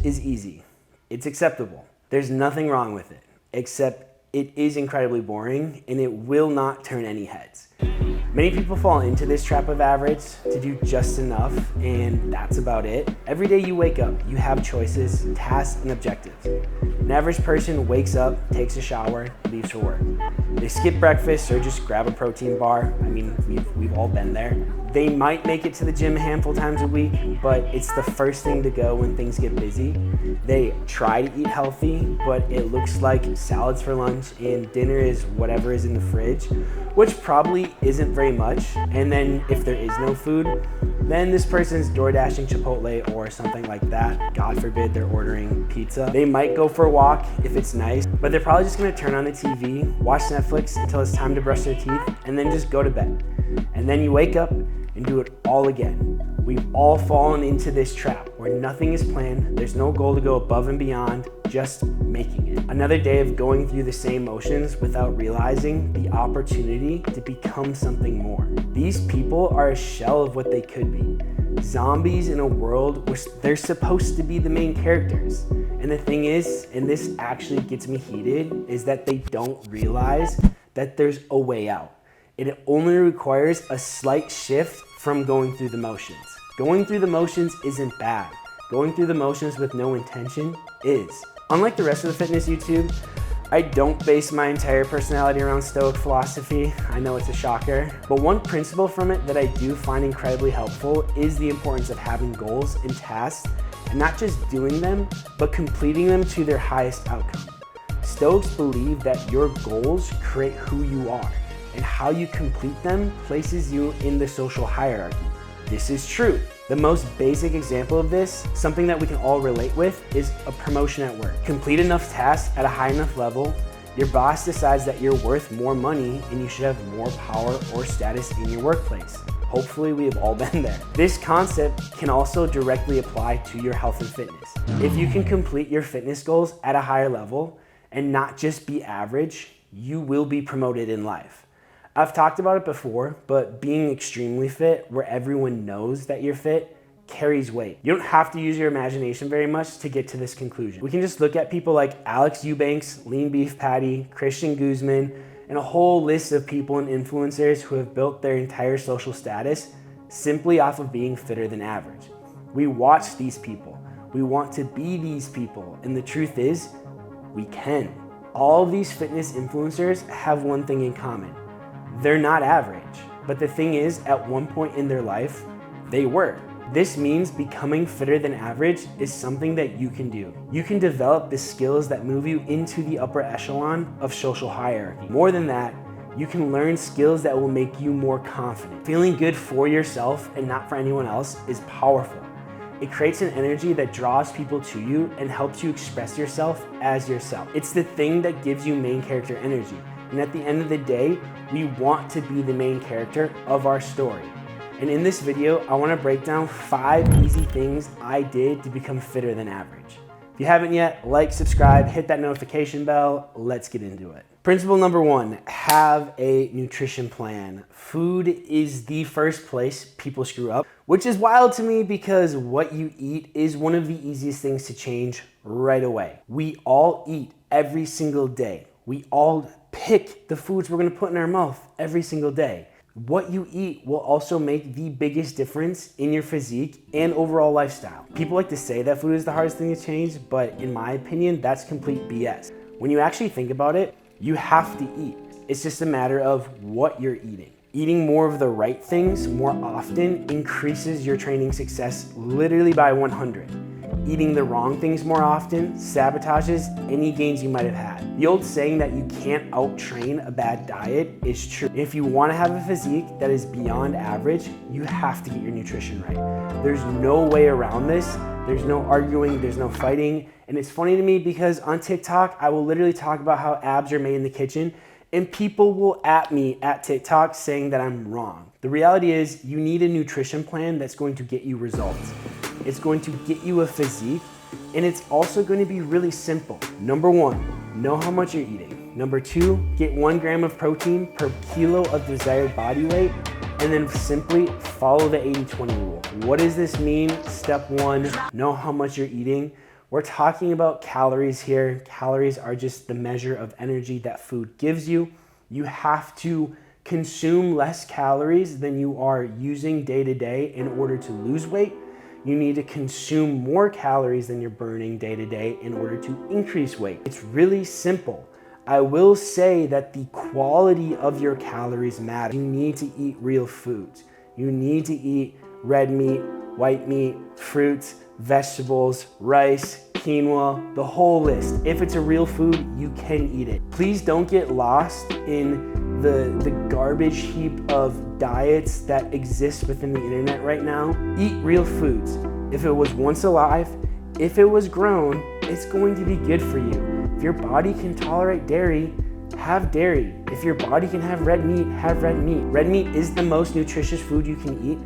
is easy. It's acceptable. There's nothing wrong with it, except it is incredibly boring and it will not turn any heads. Many people fall into this trap of average to do just enough, and that's about it. Every day you wake up, you have choices, tasks, and objectives. An average person wakes up, takes a shower, leaves for work. They skip breakfast or just grab a protein bar. I mean, we've all been there. They might make it to the gym a handful of times a week, but it's the first thing to go when things get busy. They try to eat healthy, but it looks like salads for lunch and dinner is whatever is in the fridge, which probably isn't very much. And then if there is no food, then this person's DoorDashing Chipotle or something like that. God forbid they're ordering pizza. They might go for a walk if it's nice, but they're probably just gonna turn on the TV, watch Netflix until it's time to brush their teeth, and then just go to bed. And then you wake up and do it all again. We've all fallen into this trap where nothing is planned, there's no goal to go above and beyond, just making it. Another day of going through the same motions without realizing the opportunity to become something more. These people are a shell of what they could be. Zombies in a world where they're supposed to be the main characters. And the thing is, and this actually gets me heated, is that they don't realize that there's a way out. It only requires a slight shift from going through the motions. Going through the motions isn't bad. Going through the motions with no intention is. Unlike the rest of the fitness YouTube, I don't base my entire personality around Stoic philosophy. I know it's a shocker, but one principle from it that I do find incredibly helpful is the importance of having goals and tasks, and not just doing them, but completing them to their highest outcome. Stoics believe that your goals create who you are, and how you complete them places you in the social hierarchy. This is true. The most basic example of this, something that we can all relate with, is a promotion at work. Complete enough tasks at a high enough level, your boss decides that you're worth more money and you should have more power or status in your workplace. Hopefully we have all been there. This concept can also directly apply to your health and fitness. If you can complete your fitness goals at a higher level and not just be average, you will be promoted in life. I've talked about it before, but being extremely fit, where everyone knows that you're fit, carries weight. You don't have to use your imagination very much to get to this conclusion. We can just look at people like Alex Eubanks, Lean Beef Patty, Christian Guzman, and a whole list of people and influencers who have built their entire social status simply off of being fitter than average. We watch these people. We want to be these people. And the truth is, we can. All of these fitness influencers have one thing in common. They're not average, but the thing is, at one point in their life, they were. This means becoming fitter than average is something that you can do. You can develop the skills that move you into the upper echelon of social hierarchy. More than that, you can learn skills that will make you more confident. Feeling good for yourself and not for anyone else is powerful. It creates an energy that draws people to you and helps you express yourself as yourself. It's the thing that gives you main character energy. And at the end of the day, we want to be the main character of our story. And in this video, I want to break down 5 easy things I did to become fitter than average. If you haven't yet, like, subscribe, hit that notification bell. Let's get into it. Principle number 1, have a nutrition plan. Food is the first place people screw up, which is wild to me because what you eat is one of the easiest things to change right away. We all eat every single day. We all pick the foods we're gonna put in our mouth every single day. What you eat will also make the biggest difference in your physique and overall lifestyle. People like to say that food is the hardest thing to change, but in my opinion, that's complete BS. When you actually think about it, you have to eat. It's just a matter of what you're eating. Eating more of the right things more often increases your training success literally by 100. Eating the wrong things more often sabotages any gains you might have had. The old saying that you can't out-train a bad diet is true. If you want to have a physique that is beyond average, you have to get your nutrition right. There's no way around this. There's no arguing, there's no fighting. And it's funny to me because on TikTok, I will literally talk about how abs are made in the kitchen, and people will at me at TikTok saying that I'm wrong. The reality is you need a nutrition plan that's going to get you results. It's going to get you a physique, and it's also going to be really simple. Number 1, know how much you're eating. Number 2, get 1 gram of protein per kilo of desired body weight, and then simply follow the 80-20 rule. What does this mean? Step 1, know how much you're eating. We're talking about calories here. Calories are just the measure of energy that food gives you. You have to consume less calories than you are using day to day in order to lose weight. You need to consume more calories than you're burning day to day in order to increase weight. It's really simple. I will say that the quality of your calories matter. You need to eat real foods. You need to eat red meat, white meat, fruits, vegetables, rice, quinoa, the whole list. If it's a real food, you can eat it. Please don't get lost in the garbage heap of diets that exist within the internet right now. Eat real foods. If it was once alive, if it was grown, it's going to be good for you. If your body can tolerate dairy, have dairy. If your body can have red meat, have red meat. Red meat is the most nutritious food you can eat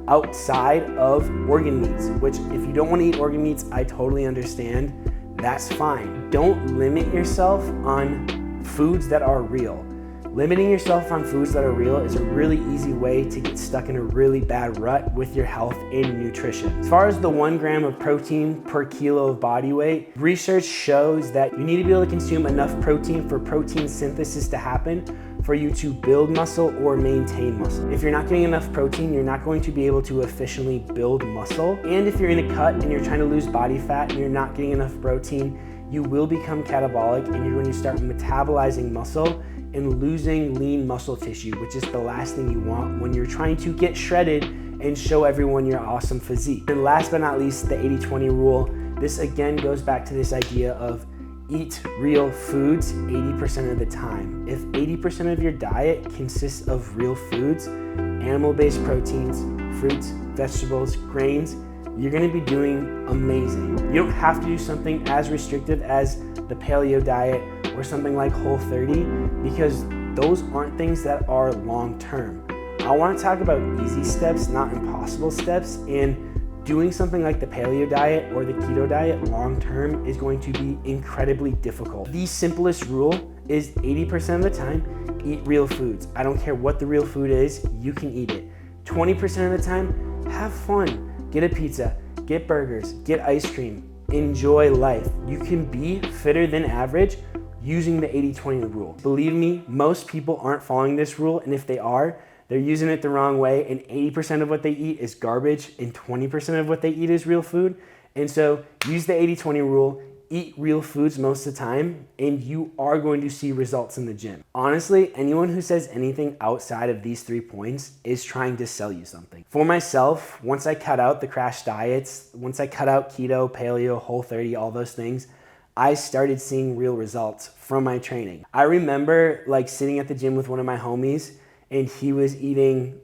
outside of organ meats, which if you don't want to eat organ meats, I totally understand. That's fine. Don't limit yourself on foods that are real. Limiting yourself on foods that are real is a really easy way to get stuck in a really bad rut with your health and nutrition. As far as the 1 gram of protein per kilo of body weight, research shows that you need to be able to consume enough protein for protein synthesis to happen for you to build muscle or maintain muscle. If you're not getting enough protein, you're not going to be able to efficiently build muscle. And if you're in a cut and you're trying to lose body fat and you're not getting enough protein, you will become catabolic and you're going to start metabolizing muscle and losing lean muscle tissue, which is the last thing you want when you're trying to get shredded and show everyone your awesome physique. And last but not least, the 80-20 rule. This again goes back to this idea of eat real foods 80% of the time. If 80% of your diet consists of real foods, animal-based proteins, fruits, vegetables, grains, you're gonna be doing amazing. You don't have to do something as restrictive as the paleo diet or something like Whole30 because those aren't things that are long-term. I wanna talk about easy steps, not impossible steps, and doing something like the paleo diet or the keto diet long-term is going to be incredibly difficult. The simplest rule is 80% of the time, eat real foods. I don't care what the real food is, you can eat it. 20% of the time, have fun. Get a pizza, get burgers, get ice cream, enjoy life. You can be fitter than average using the 80-20 rule. Believe me, most people aren't following this rule, and if they are, they're using it the wrong way, and 80% of what they eat is garbage, and 20% of what they eat is real food. And so use the 80-20 rule, eat real foods most of the time, and you are going to see results in the gym. Honestly, anyone who says anything outside of these 3 points is trying to sell you something. For myself, once I cut out the crash diets, once I cut out keto, paleo, Whole30, all those things, I started seeing real results from my training. I remember sitting at the gym with one of my homies, and he was eating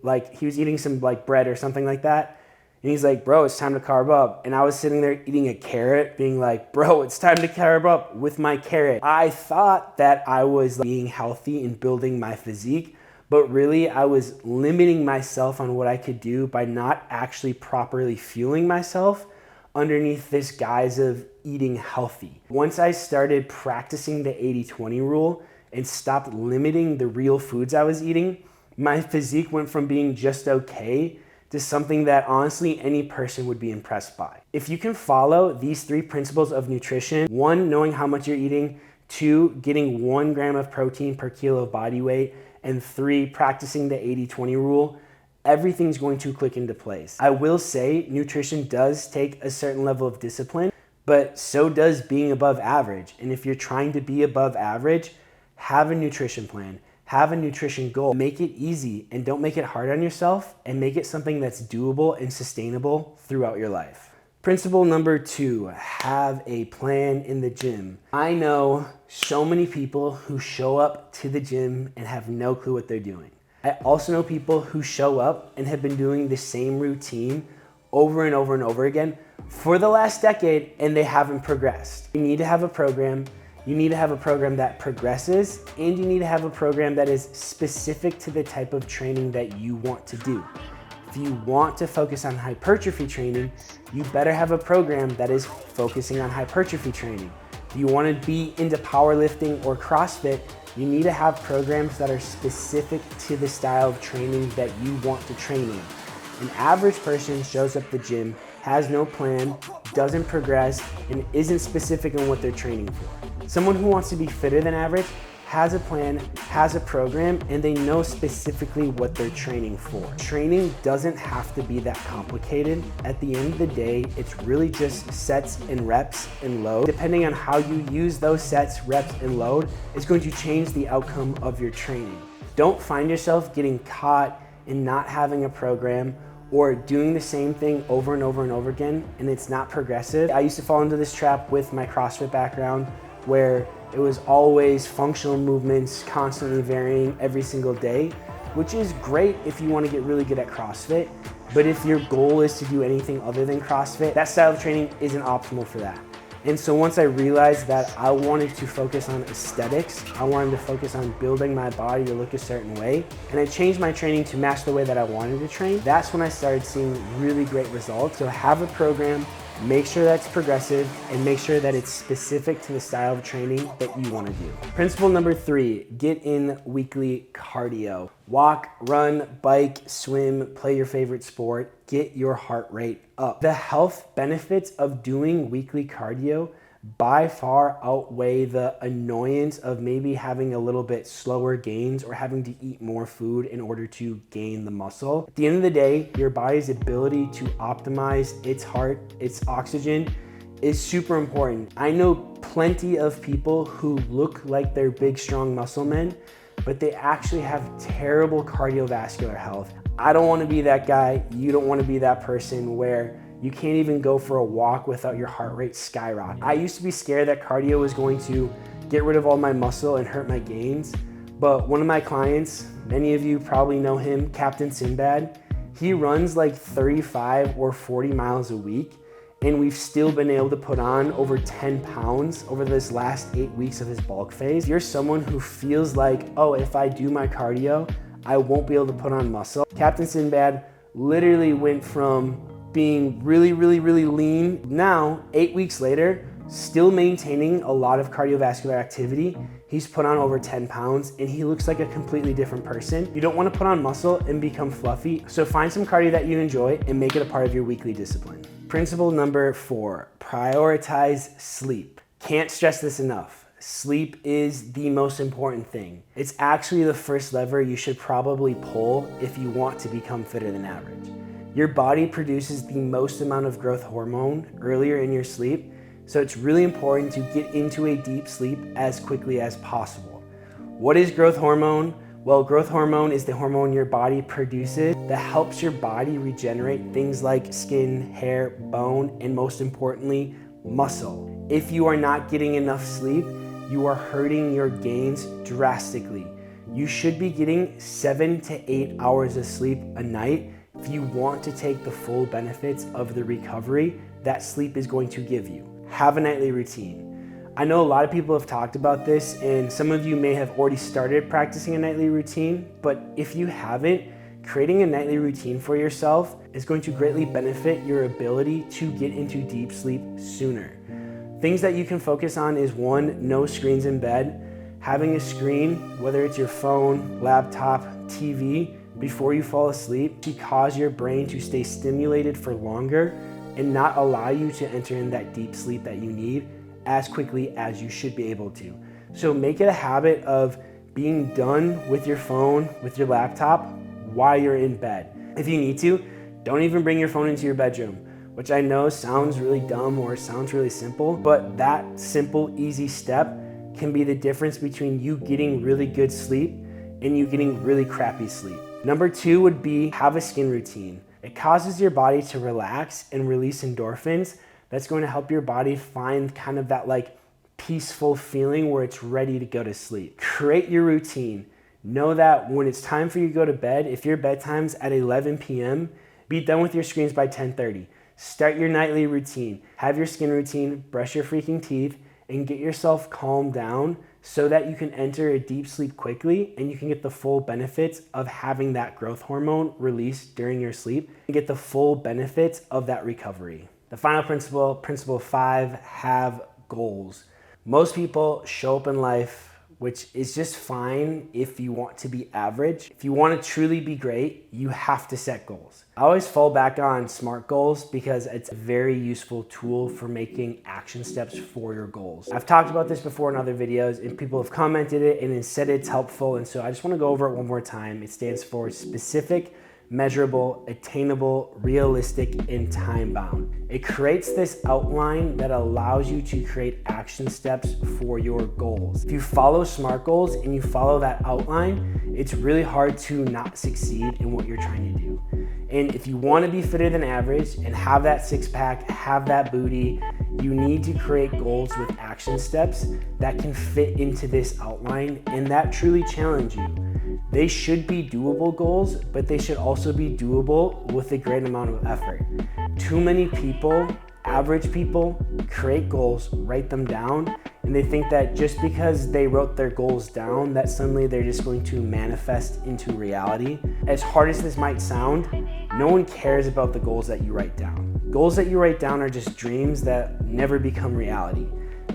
some bread or something like that. And he's like, bro, it's time to carb up. And I was sitting there eating a carrot, being like, bro, it's time to carb up with my carrot. I thought that I was being healthy and building my physique, but really I was limiting myself on what I could do by not actually properly fueling myself underneath this guise of eating healthy. Once I started practicing the 80-20 rule and stopped limiting the real foods I was eating, my physique went from being just okay to something that honestly any person would be impressed by. If you can follow these 3 principles of nutrition, 1, knowing how much you're eating, 2, getting 1 gram of protein per kilo of body weight, and 3, practicing the 80-20 rule, everything's going to click into place. I will say nutrition does take a certain level of discipline, but so does being above average. And if you're trying to be above average, have a nutrition plan. Have a nutrition goal. Make it easy and don't make it hard on yourself, and make it something that's doable and sustainable throughout your life. Principle number 2, have a plan in the gym. I know so many people who show up to the gym and have no clue what they're doing. I also know people who show up and have been doing the same routine over and over and over again for the last decade, and they haven't progressed. You need to have a program. You need to have a program that progresses, and you need to have a program that is specific to the type of training that you want to do. If you want to focus on hypertrophy training, you better have a program that is focusing on hypertrophy training. If you want to be into powerlifting or CrossFit, you need to have programs that are specific to the style of training that you want to train in. An average person shows up at the gym, has no plan, doesn't progress and isn't specific in what they're training for. Someone who wants to be fitter than average has a plan, has a program, and they know specifically what they're training for. Training doesn't have to be that complicated. At the end of the day, it's really just sets and reps and load. Depending on how you use those sets, reps, and load is going to change the outcome of your training. Don't find yourself getting caught in not having a program or doing the same thing over and over and over again, and it's not progressive. I used to fall into this trap with my CrossFit background where it was always functional movements, constantly varying every single day, which is great if you want to get really good at CrossFit. But if your goal is to do anything other than CrossFit, that style of training isn't optimal for that. And so once I realized that I wanted to focus on aesthetics, I wanted to focus on building my body to look a certain way, and I changed my training to match the way that I wanted to train, that's when I started seeing really great results. So have a program, make sure that's progressive, and make sure that it's specific to the style of training that you want to do. Principle number 3, get in weekly cardio. Walk, run, bike, swim, play your favorite sport, get your heart rate up. The health benefits of doing weekly cardio by far outweigh the annoyance of maybe having a little bit slower gains or having to eat more food in order to gain the muscle. At the end of the day, your body's ability to optimize its heart, its oxygen, is super important. I know plenty of people who look like they're big, strong muscle men, but they actually have terrible cardiovascular health. I don't want to be that guy. You don't want to be that person where you can't even go for a walk without your heart rate skyrocketing. I used to be scared that cardio was going to get rid of all my muscle and hurt my gains, but one of my clients, many of you probably know him, Captain Sinbad, he runs like 35 or 40 miles a week, and we've still been able to put on over 10 pounds over this last 8 weeks of his bulk phase. If you're someone who feels like, oh, if I do my cardio, I won't be able to put on muscle. Captain Sinbad literally went from being really lean, now 8 weeks later, still maintaining a lot of cardiovascular activity. He's put on over 10 pounds and he looks like a completely different person. You don't want to put on muscle and become fluffy, so find some cardio that you enjoy and make it a part of your weekly discipline. Principle number 4, prioritize sleep. Can't stress this enough. Sleep is the most important thing. It's actually the first lever you should probably pull if you want to become fitter than average. Your body produces the most amount of growth hormone earlier in your sleep, so it's really important to get into a deep sleep as quickly as possible. What is growth hormone? Well, growth hormone is the hormone your body produces that helps your body regenerate things like skin, hair, bone, and most importantly, muscle. If you are not getting enough sleep, you are hurting your gains drastically. You should be getting 7 to 8 hours of sleep a night if you want to take the full benefits of the recovery that sleep is going to give you. Have a nightly routine. I know a lot of people have talked about this, and some of you may have already started practicing a nightly routine, but if you haven't, creating a nightly routine for yourself is going to greatly benefit your ability to get into deep sleep sooner. Things that you can focus on is 1, no screens in bed. Having a screen, whether it's your phone, laptop, TV, before you fall asleep to cause your brain to stay stimulated for longer and not allow you to enter in that deep sleep that you need as quickly as you should be able to. So make it a habit of being done with your phone, with your laptop while you're in bed. If you need to, don't even bring your phone into your bedroom, which I know sounds really dumb or sounds really simple, but that simple, easy step can be the difference between you getting really good sleep and you getting really crappy sleep. Number 2 would be have a skin routine. It causes your body to relax and release endorphins. That's going to help your body find kind of that like peaceful feeling where it's ready to go to sleep. Create your routine. Know that when it's time for you to go to bed, if your bedtime's at 11 p.m., be done with your screens by 10:30. Start your nightly routine. Have your skin routine, brush your freaking teeth, and get yourself calmed down so that you can enter a deep sleep quickly and you can get the full benefits of having that growth hormone released during your sleep and get the full benefits of that recovery. The final principle, principle 5, have goals. Most people show up in life which is just fine if you want to be average. If you want to truly be great, you have to set goals. I always fall back on SMART goals because it's a very useful tool for making action steps for your goals. I've talked about this before in other videos and people have commented it and said it's helpful. And so I just want to go over it one more time. It stands for specific, measurable, attainable, realistic, and time-bound. It creates this outline that allows you to create action steps for your goals. If you follow SMART goals and you follow that outline, it's really hard to not succeed in what you're trying to do. And if you want to be fitter than average and have that six-pack, have that booty, you need to create goals with action steps that can fit into this outline and that truly challenge you. They should be doable goals, but they should also be doable with a great amount of effort. Too many people, average people, create goals, write them down, and they think that just because they wrote their goals down, that suddenly they're just going to manifest into reality. As hard as this might sound, no one cares about the goals that you write down. Goals that you write down are just dreams that never become reality.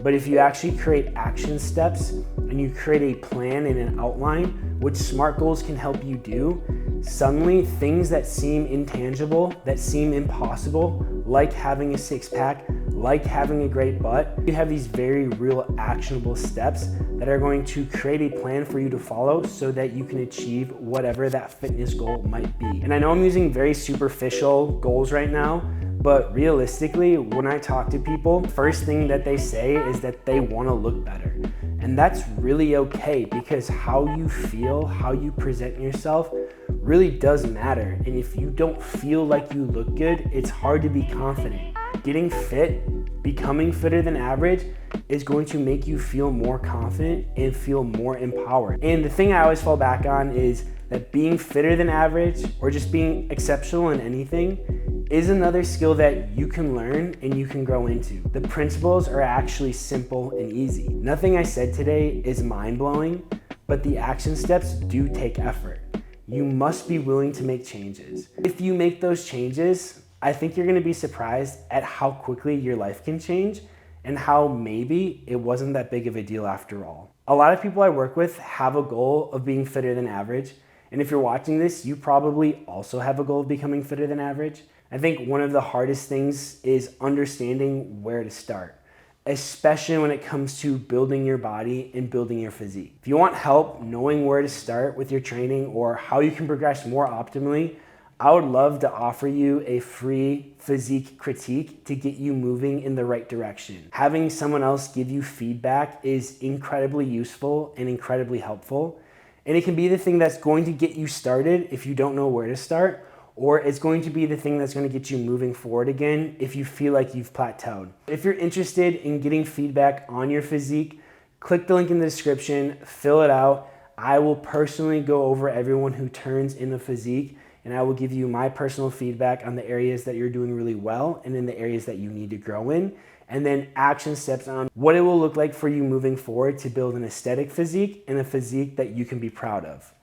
But if you actually create action steps and you create a plan and an outline, which SMART goals can help you do, suddenly things that seem intangible, that seem impossible, like having a six-pack, like having a great butt, you have these very real actionable steps that are going to create a plan for you to follow so that you can achieve whatever that fitness goal might be. And I know I'm using very superficial goals right now, but realistically, when I talk to people, first thing that they say is that they want to look better. And that's really okay because how you feel, how you present yourself really does matter. And if you don't feel like you look good, it's hard to be confident. Getting fit, becoming fitter than average is going to make you feel more confident and feel more empowered. And the thing I always fall back on is that being fitter than average or just being exceptional in anything is another skill that you can learn and you can grow into. The principles are actually simple and easy. Nothing I said today is mind-blowing, but the action steps do take effort. You must be willing to make changes. If you make those changes, I think you're gonna be surprised at how quickly your life can change and how maybe it wasn't that big of a deal after all. A lot of people I work with have a goal of being fitter than average. And if you're watching this, you probably also have a goal of becoming fitter than average. I think one of the hardest things is understanding where to start, especially when it comes to building your body and building your physique. If you want help knowing where to start with your training or how you can progress more optimally, I would love to offer you a free physique critique to get you moving in the right direction. Having someone else give you feedback is incredibly useful and incredibly helpful. And it can be the thing that's going to get you started if you don't know where to start, or it's going to be the thing that's going to get you moving forward again if you feel like you've plateaued. If you're interested in getting feedback on your physique, click the link in the description, fill it out. I will personally go over everyone who turns in a physique, and I will give you my personal feedback on the areas that you're doing really well and in the areas that you need to grow in, and then action steps on what it will look like for you moving forward to build an aesthetic physique and a physique that you can be proud of.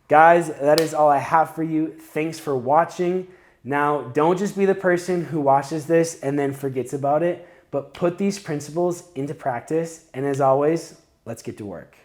Guys, that is all I have for you. Thanks for watching. Now, don't just be the person who watches this and then forgets about it, but put these principles into practice. And as always, let's get to work.